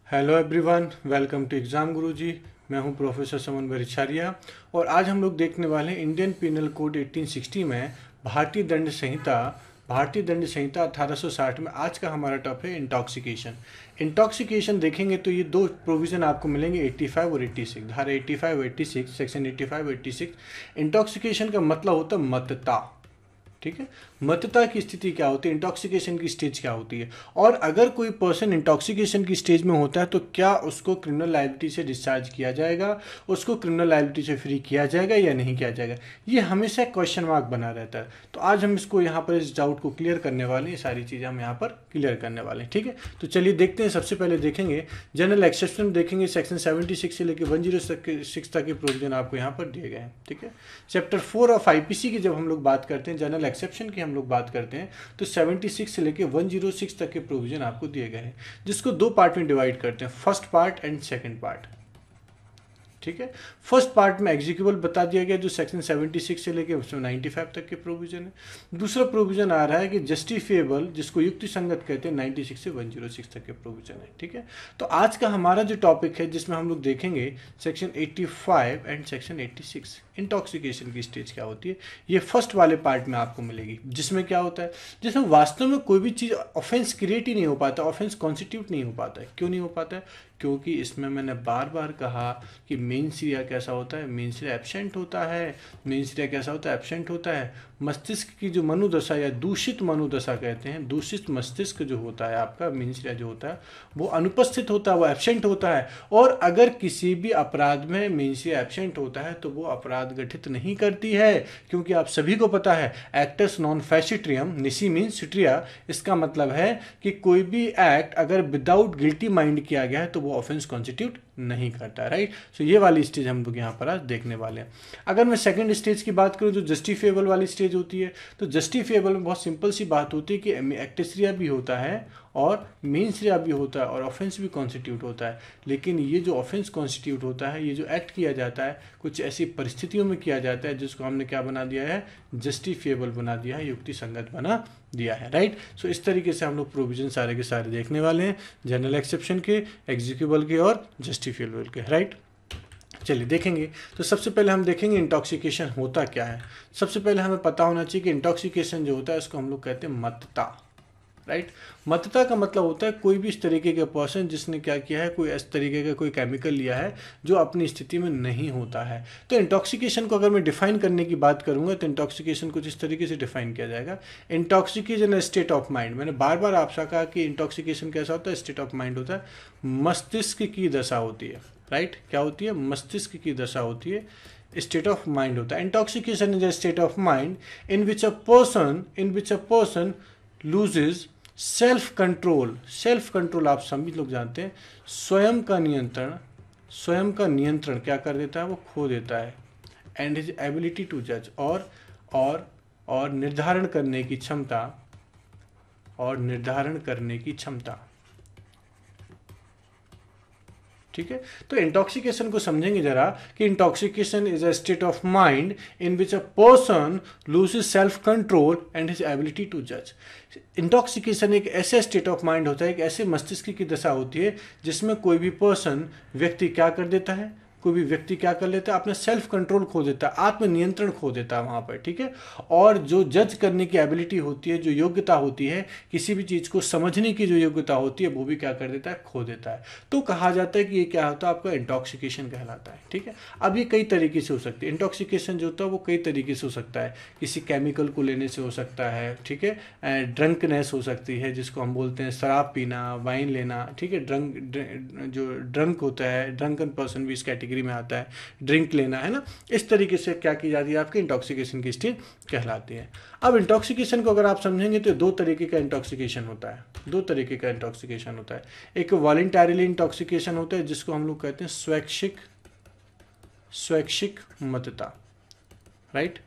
Hello everyone, welcome to exam Guruji. मैं हूं professor समन भरिचारिया और आज हम लोग देखने वाले हैं इंडियन पिनल कोड 1860 में भारतीय दंड संहिता 1860 में आज का हमारा टॉपिक है इंटॉक्सिकेशन। इंटॉक्सिकेशन देखेंगे तो ये दो प्रोविज़न आपको मिलेंगे 85 और 86, धारा 85 और 86, सेक्शन 85 और 86। इंटॉक्सिकेशन का मतलब होता है मतता। ठीक है, मतता की स्थिति क्या होती है, इंटॉक्सिकेशन की स्टेज क्या होती है, और अगर कोई पर्सन इंटॉक्सिकेशन की स्टेज में होता है तो क्या उसको क्रिमिनल लायबिलिटी से डिस्चार्ज किया जाएगा, उसको क्रिमिनल लायबिलिटी से फ्री किया जाएगा या नहीं किया जाएगा। ये हमेशा क्वेश्चन मार्क बना रहता है। तो आज हम इसको यहाँ पर इस डाउट को क्लियर करने वाले हैं, सारी चीज़ें हम यहाँ पर क्लियर करने वाले हैं। ठीक है, तो चलिए देखते हैं। सबसे पहले देखेंगे जनरल एक्सेप्शन, देखेंगे सेक्शन 76 से लेकर 106 तक के प्रोविजन आपको यहाँ पर दिए गए हैं। ठीक है, चैप्टर 4 ऑफ आईपीसी की जब हम लोग बात करते हैं, जनरल एक्सेप्शन की हम लोग बात करते हैं, तो 76 से लेकर 106 तक के प्रोविजन आपको दिए गए हैं, जिसको दो पार्ट में डिवाइड करते हैं, first part and second part. ठीक है, फर्स्ट पार्ट में एग्जीक्यूबल बता दिया गया जो सेक्शन 76 से लेकर 95 तक के प्रोविजन है। दूसरा प्रोविजन आ रहा है कि जस्टिफिएबल, जिसको युक्ति संगत कहते हैं, 96 से 106 तक के प्रोविजन है। ठीक है, तो आज का हमारा जो टॉपिक है जिसमें हम लोग देखेंगे सेक्शन 85 एंड सेक्शन 86, इंटॉक्सिकेशन की स्टेज क्या होती है, ये फर्स्ट वाले पार्ट में आपको मिलेगी। जिसमें क्या होता है, जिसमें वास्तव में कोई भी चीज़ ऑफेंस क्रिएट ही नहीं हो पाता, ऑफेंस कॉन्स्टिट्यूट नहीं हो पाता है। क्यों नहीं हो पाता है? क्योंकि इसमें मैंने बार बार कहा कि मेन सिरा कैसा होता है, मेन सिरा एब्सेंट होता है। मेन सिरा कैसा होता है, एब्सेंट होता है। मस्तिष्क की जो मनोदशा या दूषित मनोदशा कहते हैं, दूषित मस्तिष्क जो होता है आपका, मेन सिरा जो होता है वो अनुपस्थित होता है, वो एब्सेंट होता है। और अगर किसी भी अपराध में मेन सिरा एब्सेंट होता है तो वो अपराध गठित नहीं करती है, क्योंकि आप सभी को पता है एक्टस नॉन फैसिट्रियम निसी मीन सिट्रिया। इसका मतलब है कि कोई भी एक्ट अगर विदाउट गिल्टी माइंड किया गया है तो वो ऑफेंस कॉन्स्टिट्यूट नहीं करता। राइट, सो ये वाली स्टेज हम लोग यहाँ पर आज देखने वाले हैं। अगर मैं सेकंड स्टेज की बात करूँ जो जस्टिफिएबल वाली स्टेज होती है, तो जस्टिफिएबल में बहुत सिंपल सी बात होती है कि एक्टेसरिया भी होता है और मेन श्रेया भी होता है और ऑफेंस भी कॉन्स्टिट्यूट होता है। लेकिन ये जो ऑफेंस कॉन्स्टिट्यूट होता है, ये जो एक्ट किया जाता है, कुछ ऐसी परिस्थितियों में किया जाता है जिसको हमने क्या बना दिया है, जस्टिफिएबल बना दिया है, युक्ति संगत बना दिया है। राइट, सो इस तरीके से हम लोग प्रोविजन सारे के सारे देखने वाले हैं, जनरल एक्सेप्शन के, एग्जीक्यूबल के और जस्टिफिएबल के। राइट, चलिए देखेंगे। तो सबसे पहले हम देखेंगे इंटॉक्सिकेशन होता क्या है। सबसे पहले हमें पता होना चाहिए कि इंटॉक्सिकेशन जो होता है उसको हम लोग कहते हैं मतता। राइट, मतता का मतलब होता है कोई भी इस तरीके का पर्सन जिसने क्या किया है, कोई इस तरीके का कोई केमिकल लिया है जो अपनी स्थिति में नहीं होता है। तो इंटॉक्सिकेशन को अगर मैं डिफाइन करने की बात करूंगा तो इंटॉक्सिकेशन कुछ इस तरीके से डिफाइन किया जाएगा। इंटॉक्सिकेशन स्टेट ऑफ माइंड, मैंने बार बार आपसे कहा कि इंटॉक्सिकेशन कैसा होता है, स्टेट ऑफ माइंड होता है, मस्तिष्क की दशा होती है। राइट, क्या होती है, मस्तिष्क की दशा होती है, स्टेट ऑफ माइंड होता है। Intoxication is a state of mind in which a person loses self control. Self control आप सभी लोग जानते हैं, स्वयं का नियंत्रण क्या कर देता है, वो खो देता है। एंड हिज एबिलिटी टू जज, और निर्धारण करने की क्षमता, ठीक है। तो इंटॉक्सिकेशन को समझेंगे जरा कि intoxication is a state of mind in which a person loses self control and his ability to जज। इंटॉक्सिकेशन एक ऐसे स्टेट ऑफ माइंड होता है, एक ऐसे मस्तिष्क की दशा होती है जिसमें कोई भी पर्सन, व्यक्ति क्या कर देता है, कोई भी व्यक्ति क्या कर लेता है, अपना सेल्फ कंट्रोल खो देता है, आत्मनियंत्रण खो देता है वहां पर। ठीक है, और जो जज करने की एबिलिटी होती है, जो योग्यता होती है, किसी भी चीज को समझने की जो योग्यता होती है, वो भी क्या कर देता है, खो देता है। तो कहा जाता है कि ये क्या होता है, आपका इंटॉक्सिकेशन कहलाता है। ठीक है, अब ये कई तरीके से हो सकती है। इंटॉक्सिकेशन जो होता है वो कई तरीके से हो सकता है, किसी केमिकल को लेने से हो सकता है। ठीक है, ड्रंकनेस हो सकती है, जिसको हम बोलते हैं शराब पीना, वाइन लेना। ठीक है, जो ड्रंक होता है, ड्रंकन पर्सन भी इस कैटेगरी में आता है, ड्रिंक लेना, है ना। इस तरीके से क्या की जाती है, आपकी इंटॉक्सिकेशन की स्टेज कहलाती है। अब इंटॉक्सिकेशन को अगर आप समझेंगे तो दो तरीके का इंटॉक्सिकेशन होता है, दो तरीके का इंटॉक्सिकेशन होता है। एक वॉलंटरीली इंटॉक्सिकेशन होता है जिसको हम लोग कहते हैं स्वैच्छिक मतता। राइट,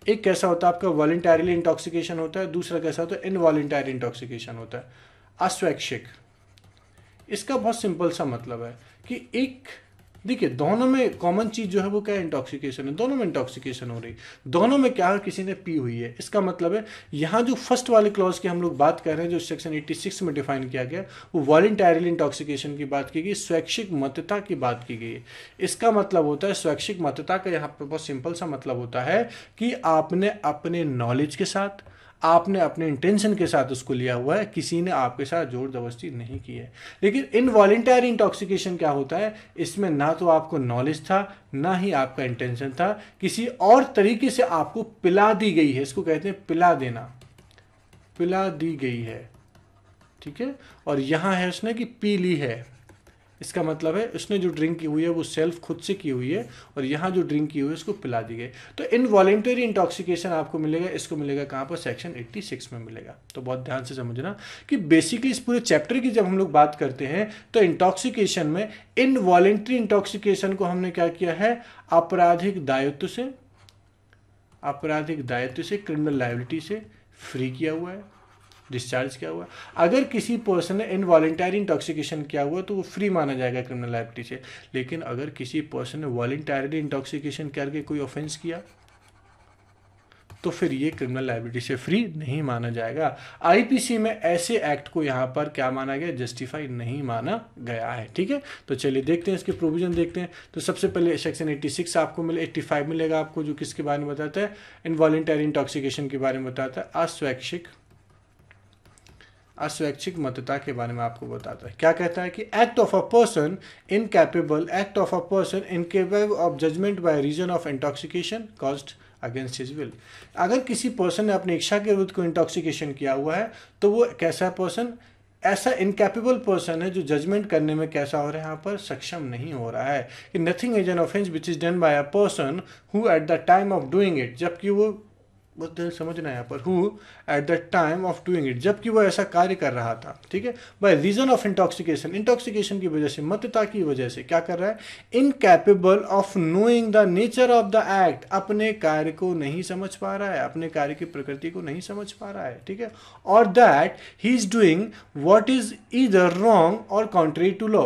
एक कैसा होता है आपका वॉलंटरीली इंटॉक्सिकेशन होता है, दूसरा कैसा होता है इनवॉलंटरी इंटॉक्सिकेशन होता है, अस्वैच्छिक। इसका बहुत सिंपल सा मतलब है कि एक देखिए दोनों में कॉमन चीज जो है वो क्या है, इंटॉक्सिकेशन है, दोनों में इंटॉक्सिकेशन हो रही, दोनों में क्या है, किसी ने पी हुई है। इसका मतलब है यहाँ जो फर्स्ट वाले क्लॉज की हम लोग बात कर रहे हैं, जो सेक्शन 86 में डिफाइन किया गया, वो वॉलंटरली इंटॉक्सिकेशन की बात की गई, स्वैच्छिक मतता की बात की गई है। इसका मतलब होता है स्वैच्छिक मतता का यहाँ पे बहुत सिंपल सा मतलब होता है कि आपने अपने नॉलेज के साथ, आपने अपने इंटेंशन के साथ उसको लिया हुआ है, किसी ने आपके साथ जोर जबरदस्ती नहीं की है। लेकिन इनवॉलेंटरी इंटॉक्सिकेशन क्या होता है, इसमें ना तो आपको नॉलेज था, ना ही आपका इंटेंशन था, किसी और तरीके से आपको पिला दी गई है, इसको कहते हैं पिला देना, पिला दी गई है, ठीक है। और यहां है उसने कि पी ली है, इसका मतलब है उसने जो ड्रिंक की हुई है वो सेल्फ खुद से की हुई है, और यहाँ जो ड्रिंक की हुई है उसको पिला दी गई। तो इनवॉलेंटरी इंटॉक्सिकेशन आपको मिलेगा, इसको मिलेगा कहाँ पर, सेक्शन 86 में मिलेगा। तो बहुत ध्यान से समझना कि बेसिकली इस पूरे चैप्टर की जब हम लोग बात करते हैं तो इंटॉक्सिकेशन में इनवॉलेंटरी इंटॉक्सिकेशन को हमने क्या किया है, आपराधिक दायित्व से, क्रिमिनल लायबिलिटी से फ्री किया हुआ है, डिस्चार्ज किया हुआ। अगर किसी पर्सन ने इनवॉलेंटरी इंटॉक्सिकेशन किया हुआ तो वो फ्री माना जाएगा क्रिमिनल लायबिलिटी से। लेकिन अगर किसी पर्सन ने वॉलेंटरली इंटॉक्सिकेशन करके कोई ऑफेंस किया तो फिर ये क्रिमिनल लायबिलिटी से फ्री नहीं माना जाएगा। आईपीसी में ऐसे एक्ट को यहाँ पर क्या माना गया, जस्टिफाई नहीं माना गया है, ठीक है। तो चलिए देखते हैं इसके प्रोविजन देखते हैं। तो सबसे पहले सेक्शन 86 आपको 85 मिलेगा आपको, जो किसके बारे में बताता है, इनवॉलेंटरी इंटॉक्सिकेशन के बारे में बताता है, अस्वैच्छिक मतता के बारे में आपको बताता है। क्या कहता है कि act of a person incapable of judgment by reason of intoxication caused against his will. अगर किसी पर्सन ने अपनी इच्छा के विरुद्ध को इंटॉक्सिकेशन किया हुआ है तो वो कैसा पर्सन, ऐसा इनकैपेबल पर्सन है जो जजमेंट करने में कैसा हो रहा है, यहाँ पर सक्षम नहीं हो रहा है। कि nothing is an offence which is done by a person who at the time of doing it, जबकि वो बहुत ध्यान समझना है यहाँ पर, who at the time of doing it, जबकि वो ऐसा कार्य कर रहा था, ठीक है, by reason of intoxication, intoxication की वजह से, मतता की वजह से क्या कर रहा है, incapable of knowing the nature of the act, अपने कार्य को नहीं समझ पा रहा है, अपने कार्य की प्रकृति को नहीं समझ पा रहा है, ठीक है, और that he is doing what is either wrong और कॉन्ट्री टू लॉ,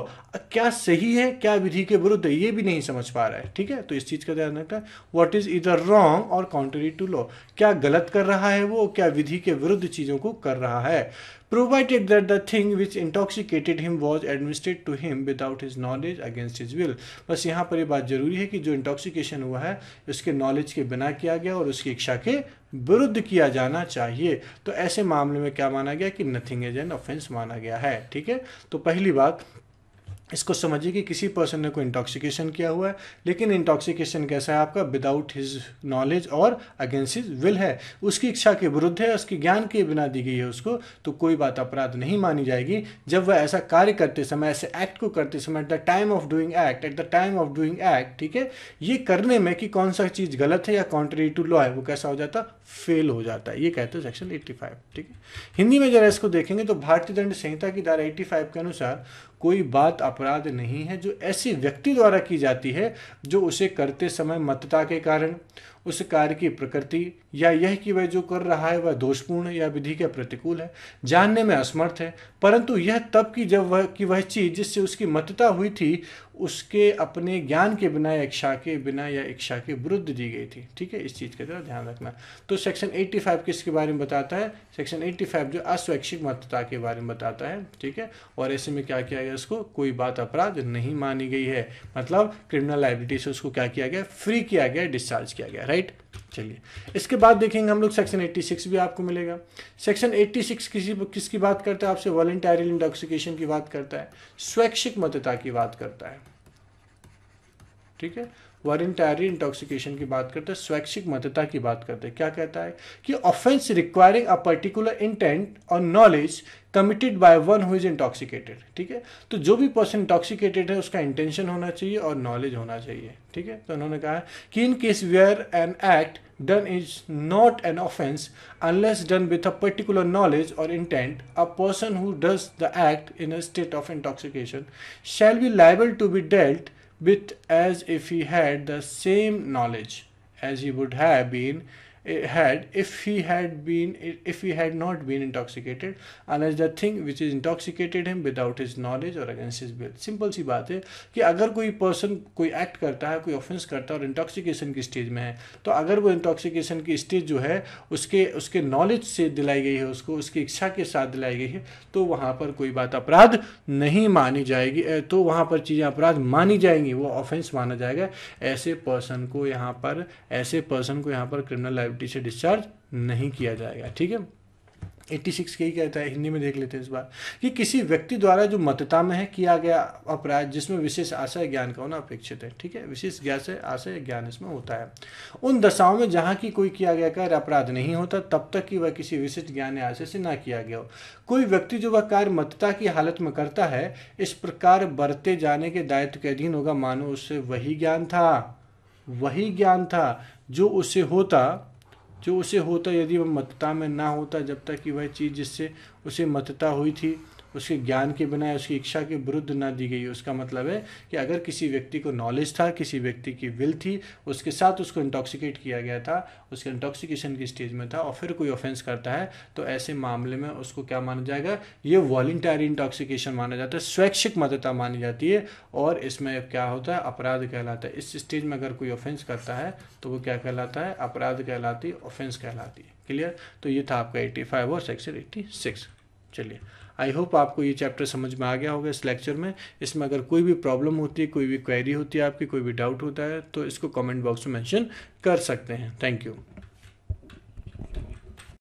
क्या सही है क्या विधि के विरुद्ध है ये भी नहीं समझ पा रहा है, ठीक है। तो इस चीज का ध्यान रखना है, व्हाट इज ईदर रॉन्ग और कॉन्ट्री टू लॉ, क्या गलत कर रहा है वो, क्या विधि के विरुद्ध चीजों को कर रहा है। Provided that the thing which intoxicated him was administered to him without his knowledge against his will. बस यहाँ पर ये बात जरूरी है कि जो इंटॉक्सिकेशन हुआ है उसके नॉलेज के बिना किया गया और उसकी इच्छा के विरुद्ध किया जाना चाहिए। तो ऐसे मामले में क्या माना गया कि नथिंग इज एन ऑफेंस माना गया है, ठीक है। तो पहली बात इसको समझिए कि किसी पर्सन ने कोई इंटॉक्सिकेशन किया हुआ है, लेकिन इंटॉक्सिकेशन कैसा है आपका, विदाउट हिज नॉलेज और अगेंस्ट हिज विल है, उसकी इच्छा के विरुद्ध है, उसके ज्ञान के बिना दी गई है उसको, तो कोई बात अपराध नहीं मानी जाएगी जब वह ऐसा कार्य करते समय, ऐसे एक्ट को करते समय, eight the time of doing act, ठीक है, ये करने में कि कौन सा चीज़ गलत है या कॉन्ट्री टू लॉ है, वो कैसा हो जाता, फेल हो जाता है। ये कहते हैं सेक्शन 85, ठीक है। हिंदी में जरा इसको देखेंगे तो भारतीय दंड संहिता की धारा 85 के अनुसार कोई बात अपराध नहीं है जो ऐसे व्यक्ति द्वारा की जाती है जो उसे करते समय मतता के कारण, उस कार्य की प्रकृति या यह कि वह जो कर रहा है वह दोषपूर्ण या विधि के प्रतिकूल है, जानने में असमर्थ है, परंतु यह तब की जब वह चीज जिससे उसकी मतता हुई थी उसके अपने ज्ञान के बिना या इच्छा के बिना या इच्छा के विरुद्ध दी गई थी, ठीक है। इस चीज का जरा ध्यान रखना। तो सेक्शन 85 किसके बारे में बताता है, सेक्शन 85 जो अस्वैच्छिक मतता के बारे में बताता है, ठीक है। और ऐसे में क्या किया गया, उसको कोई बात अपराध नहीं मानी गई है, मतलब क्रिमिनल लायबिलिटी से उसको क्या किया गया, फ्री किया गया, डिस्चार्ज किया गया, राइट। चलिए इसके बाद देखेंगे हम लोग सेक्शन 86 भी आपको मिलेगा। सेक्शन 86 किसकी बात करता है आपसे, वॉलंटरी इंटॉक्सिकेशन की बात करता है, स्वैच्छिक मतता की बात करता है, ठीक है। वॉलंटरी इंटॉक्सिकेशन की बात करते हैं, स्वैच्छिक मतता की बात करते हैं। क्या कहता है कि offence requiring a particular intent और knowledge committed by one who is intoxicated, ठीक है। तो जो भी पर्सन इंटॉक्सिकेटेड है उसका इंटेंशन होना चाहिए और नॉलेज होना चाहिए, ठीक है। तो उन्होंने कहा कि in case where an act done is not an offense unless done with a particular knowledge or intent, a person who does the act in a state of intoxication shall be liable to be dealt with as if he had the same knowledge as he would have been if he had not been intoxicated unless the thing which is intoxicated him without his knowledge or against his will। Simple सी बात है कि अगर कोई person कोई act करता है, कोई ऑफेंस करता है और इंटॉक्सिकेशन की स्टेज में है, तो अगर वो इंटॉक्सिकेशन की स्टेज जो है उसके नॉलेज से दिलाई गई है, उसको उसकी इच्छा के साथ दिलाई गई है, तो वहाँ पर कोई बात अपराध नहीं मानी जाएगी, तो वहाँ पर चीज़ें अपराध मानी जाएंगी, वो ऑफेंस माना जाएगा। ऐसे पर्सन को यहाँ पर क्रिमिनल लायबिलिटी से डिस्चार्ज नहीं किया जाएगा। ठीक है, 86 के ही कहता है, हिंदी में देख लेते हैं इस बार, कि किसी व्यक्ति द्वारा जो मतता में है किया गया अपराध जिसमें विशेष आशय ज्ञान का होना अपेक्षित है। ठीक है, विशेष आशय ज्ञान इसमें होता है उन दशाओं में जहाँ की कोई किया गया कार्य अपराध नहीं होता तब तक कि वह किसी विशिष्ट ज्ञान या आशय से ना किया गया हो। कोई व्यक्ति जो वह कार्य मतता की हालत में करता है इस प्रकार बरते जाने के दायित्व के अधीन होगा मानो उससे वही ज्ञान था जो उसे होता यदि वह मतता में ना होता, जब तक कि वह चीज़ जिससे उसे मतता हुई थी उसके ज्ञान के बिना उसकी इच्छा के विरुद्ध ना दी गई। उसका मतलब है कि अगर किसी व्यक्ति को नॉलेज था, किसी व्यक्ति की विल थी, उसके साथ उसको इंटॉक्सिकेट किया गया था, उसके इंटॉक्सिकेशन की स्टेज में था और फिर कोई ऑफेंस करता है, तो ऐसे मामले में उसको क्या माना जाएगा, ये वॉलंटरी इंटॉक्सिकेशन माना जाता है, स्वैच्छिक मतता मानी जाती है और इसमें क्या होता है, अपराध कहलाता है। इस स्टेज में अगर कोई ऑफेंस करता है तो वो क्या कहलाता है, अपराध कहलाती है, ऑफेंस कहलाती है। क्लियर? तो ये था आपका 85 और सेक्शन 86। चलिए, आई होप आपको ये चैप्टर समझ में आ गया होगा इस लेक्चर में। इसमें अगर कोई भी प्रॉब्लम होती है, कोई भी क्वेरी होती है आपकी, कोई भी डाउट होता है, तो इसको कमेंट बॉक्स में मेंशन कर सकते हैं। Thank you.